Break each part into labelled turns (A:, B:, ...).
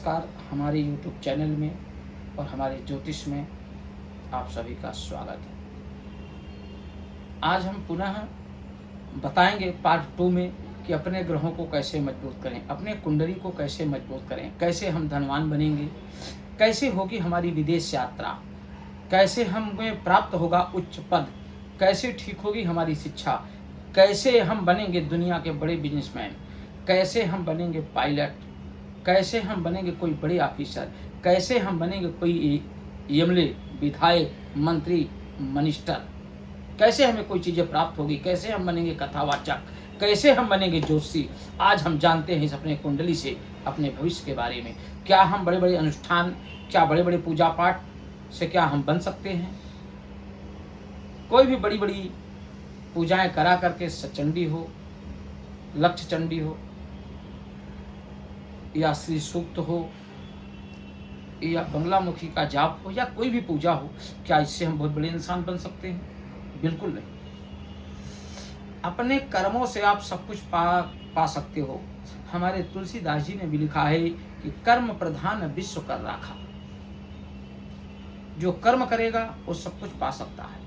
A: नमस्कार। हमारे YouTube channel में और हमारे ज्योतिष में आप सभी का स्वागत है। आज हम पुनः बताएंगे पार्ट 2 में कि अपने ग्रहों को कैसे मजबूत करें, अपने कुंडली को कैसे मजबूत करें, कैसे हम धनवान बनेंगे, कैसे होगी हमारी विदेश यात्रा, कैसे हमें प्राप्त होगा उच्च पद, कैसे ठीक होगी हमारी शिक्षा, कैसे हम बनेंगे दुनिया के बड़े बिजनेसमैन, कैसे हम बनेंगे पायलट, कैसे हम बनेंगे कोई बड़े ऑफिसर, कैसे हम बनेंगे कोई एमएलए, विधायक, मंत्री, मिनिस्टर, कैसे हमें कोई चीज़ें प्राप्त होगी, कैसे हम बनेंगे कथावाचक, कैसे हम बनेंगे ज्योतिषी। आज हम जानते हैं इस अपने कुंडली से अपने भविष्य के बारे में। क्या हम बड़े बड़े अनुष्ठान, क्या बड़े बड़े पूजा पाठ से क्या हम बन सकते हैं? कोई भी बड़ी बड़ी पूजाएं करा करके सचंडी हो, लक्ष्य चंडी हो, या श्री सूक्त हो, या बंगलामुखी का जाप हो, या कोई भी पूजा हो, क्या इससे हम बहुत बड़े इंसान बन सकते हैं? बिल्कुल नहीं। अपने कर्मों से आप सब कुछ पा सकते हो। हमारे तुलसीदास जी ने भी लिखा है कि कर्म प्रधान विश्व कर राखा। जो कर्म करेगा वो सब कुछ पा सकता है।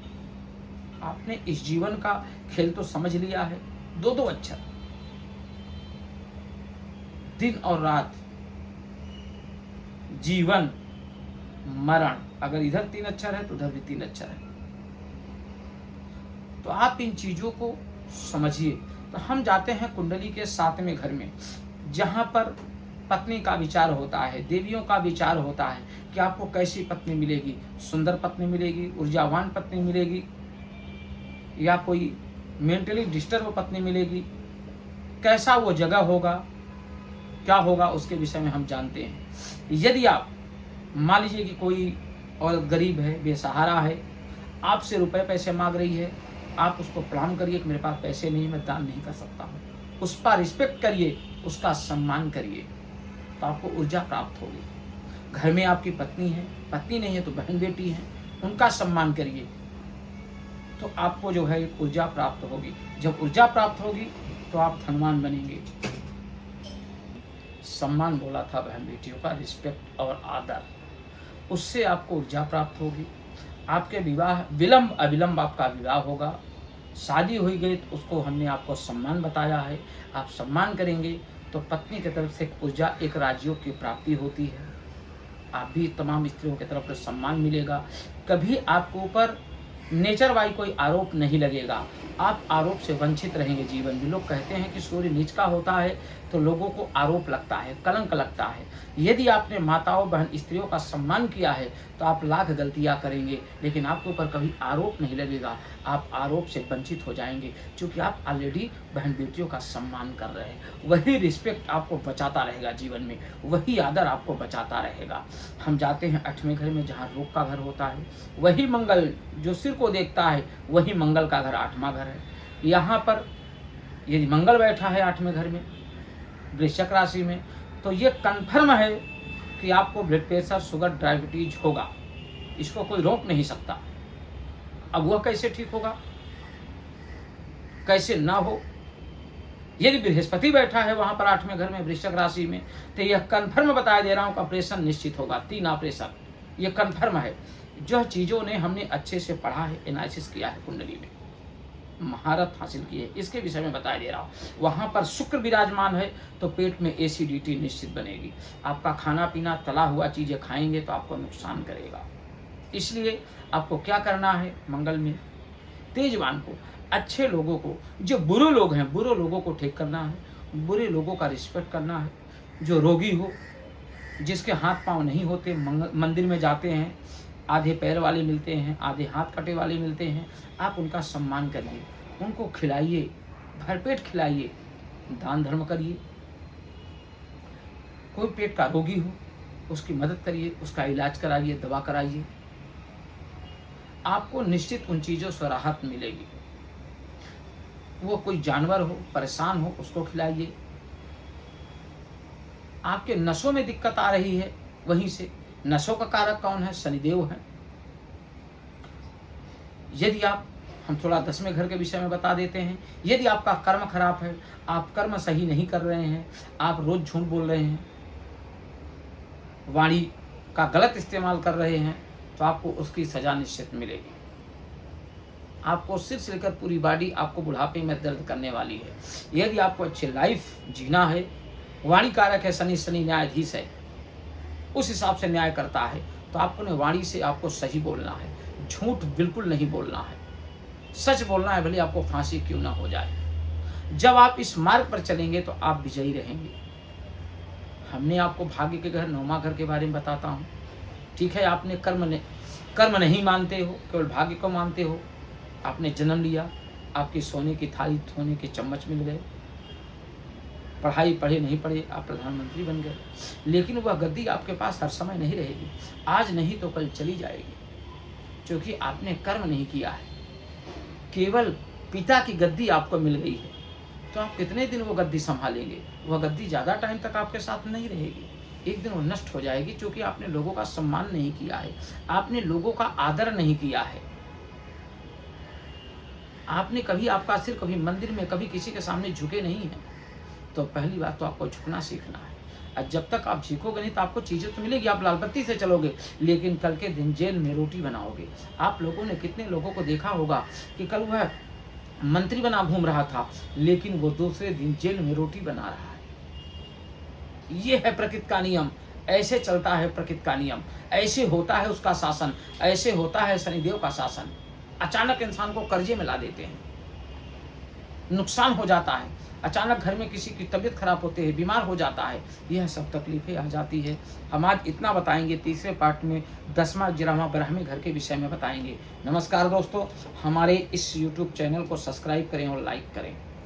A: आपने इस जीवन का खेल तो समझ लिया है। दो अक्षर, दिन और रात, जीवन मरण। अगर इधर 3 अक्षर है तो उधर भी 3 अक्षर है। तो आप इन चीजों को समझिए। तो हम जाते हैं कुंडली के 7वें घर में, जहां पर पत्नी का विचार होता है, देवियों का विचार होता है कि आपको कैसी पत्नी मिलेगी। सुंदर पत्नी मिलेगी, ऊर्जावान पत्नी मिलेगी, या कोई मेंटली डिस्टर्ब पत्नी मिलेगी। कैसा वो जगह होगा, क्या होगा, उसके विषय में हम जानते हैं। यदि आप मान लीजिए कि कोई और गरीब है, बेसहारा है, आपसे रुपए पैसे मांग रही है, आप उसको प्रणाम करिए कि मेरे पास पैसे नहीं, मैं दान नहीं कर सकता हूँ। उस पर रिस्पेक्ट करिए, उसका सम्मान करिए, तो आपको ऊर्जा प्राप्त होगी। घर में आपकी पत्नी है, पत्नी नहीं है तो बहन बेटी है, उनका सम्मान करिए, तो आपको जो है एक ऊर्जा प्राप्त होगी। जब ऊर्जा प्राप्त होगी तो आप धनवान बनेंगे। सम्मान बोला था बहन बेटियों का, रिस्पेक्ट और आदर, उससे आपको ऊर्जा प्राप्त होगी। आपके विवाह विलंब अविलंब आपका विवाह होगा। शादी हुई गई तो उसको हमने आपको सम्मान बताया है, आप सम्मान करेंगे तो पत्नी की तरफ से एक ऊर्जा, एक राजयोग की प्राप्ति होती है। आप भी तमाम स्त्रियों की तरफ से सम्मान मिलेगा। कभी आपके ऊपर नेचर वाई कोई आरोप नहीं लगेगा। आप आरोप से वंचित रहेंगे जीवन में। लोग कहते हैं कि सूर्य नीच का होता है तो लोगों को आरोप लगता है, कलंक लगता है। यदि आपने माताओं, बहन, स्त्रियों का सम्मान किया है तो आप लाख गलतियां करेंगे, लेकिन आपके ऊपर कभी आरोप नहीं लगेगा। आप आरोप से वंचित हो जाएंगे, क्योंकि आप ऑलरेडी बहन बेटियों का सम्मान कर रहे हैं। वही रिस्पेक्ट आपको बचाता रहेगा जीवन में, वही आदर आपको बचाता रहेगा। हम जाते हैं 8वें घर में, जहाँ रोग का घर होता है। वही मंगल जो सिर को देखता है, वही मंगल का घर 8वां घर है। यहाँ पर यदि मंगल बैठा है 8वें घर में, वृश्चिक राशि में, तो ये कन्फर्म है कि आपको ब्लड प्रेशर, शुगर, डायबिटीज होगा। इसको कोई रोक नहीं सकता। अब वह कैसे ठीक होगा, कैसे ना हो? यदि बृहस्पति बैठा है वहां पर 8वें घर में, वृश्चिक राशि में, तो यह कन्फर्म बता दे रहा हूं, ऑपरेशन निश्चित होगा। 3 ऑपरेशन, यह कन्फर्म है। जो चीजों ने हमने अच्छे से पढ़ा है, एनालिसिस किया है, कुंडली में महारत हासिल की है, इसके विषय में बता दे रहा हूँ। वहां पर शुक्र विराजमान है तो पेट में एसिडिटी निश्चित बनेगी। आपका खाना पीना, तला हुआ चीजें खाएंगे तो आपको नुकसान करेगा। इसलिए आपको क्या करना है, मंगल में तेजवान को, अच्छे लोगों को, जो बुरे लोग हैं, बुरे लोगों को ठीक करना है, बुरे लोगों का रिस्पेक्ट करना है। जो रोगी हो, जिसके हाथ पांव नहीं होते, मंदिर में जाते हैं, आधे पैर वाले मिलते हैं, आधे हाथ कटे वाले मिलते हैं, आप उनका सम्मान करिए, उनको खिलाइए, भरपेट खिलाइए, दान धर्म करिए। कोई पेट का रोगी हो, उसकी मदद करिए, उसका इलाज कराइए, दवा कराइए। आपको निश्चित उन चीज़ों से राहत मिलेगी। वो कोई जानवर हो, परेशान हो, उसको खिलाइए। आपके नसों में दिक्कत आ रही है, वहीं से, नसों का कारक कौन है? शनिदेव है। यदि आप, हम थोड़ा 10वें घर के विषय में बता देते हैं। यदि आपका कर्म खराब है, आप कर्म सही नहीं कर रहे हैं, आप रोज झूठ बोल रहे हैं, वाणी का गलत इस्तेमाल कर रहे हैं तो आपको उसकी सज़ा निश्चित मिलेगी। आपको सिर से लेकर पूरी बॉडी आपको बुढ़ापे में दर्द करने वाली है। यदि आपको अच्छी लाइफ जीना है, वाणी कारक है शनि, शनि न्यायाधीश है, उस हिसाब से न्याय करता है, तो आपको वाणी से आपको सही बोलना है, झूठ बिल्कुल नहीं बोलना है, सच बोलना है, भले आपको फांसी क्यों ना हो जाए। जब आप इस मार्ग पर चलेंगे तो आप विजयी रहेंगे। हमने आपको भाग्य के घर, नौमा घर के बारे में बताता हूँ। ठीक है, आपने कर्म नहीं मानते हो, केवल भाग्य को मानते हो। आपने जन्म लिया, आपकी सोने की थाली, सोने के चम्मच मिल गए, पढ़ाई पढ़े नहीं पढ़े, आप प्रधानमंत्री बन गए, लेकिन वह गद्दी आपके पास हर समय नहीं रहेगी। आज नहीं तो कल चली जाएगी, क्योंकि आपने कर्म नहीं किया है। केवल पिता की गद्दी आपको मिल गई है, तो आप कितने दिन वो गद्दी संभालेंगे? वह गद्दी ज़्यादा टाइम तक आपके साथ नहीं रहेगी, एक दिन वो नष्ट हो जाएगी, क्योंकि आपने लोगों का सम्मान नहीं किया है, आपने लोगों का आदर नहीं किया है। आपने कभी आपका सिर कभी मंदिर में, कभी किसी के सामने झुके नहीं हैं। तो पहली बात तो आपको झुकना सीखना है। और जब तक आप झुकोगे नहीं तो आपको चीज़ें तो मिलेगी, आप लाल बत्ती से चलोगे, लेकिन कल के दिन जेल में रोटी बनाओगे। आप लोगों ने कितने लोगों को देखा होगा कि कल वह मंत्री बना घूम रहा था, लेकिन वो दूसरे दिन जेल में रोटी बना रहा है। ये है प्रकृति का नियम, ऐसे चलता है प्रकृति का नियम, ऐसे होता है उसका शासन, ऐसे होता है शनिदेव का शासन। अचानक इंसान को कर्जे में ला देते हैं, नुकसान हो जाता है, अचानक घर में किसी की तबीयत खराब होती है, बीमार हो जाता है, यह सब तकलीफें आ जाती है। हम आज इतना बताएंगे, तीसरे पार्ट में 10वां 11वां ब्राह्मी घर के विषय में बताएंगे। नमस्कार दोस्तों, हमारे इस YouTube चैनल को सब्सक्राइब करें और लाइक करें।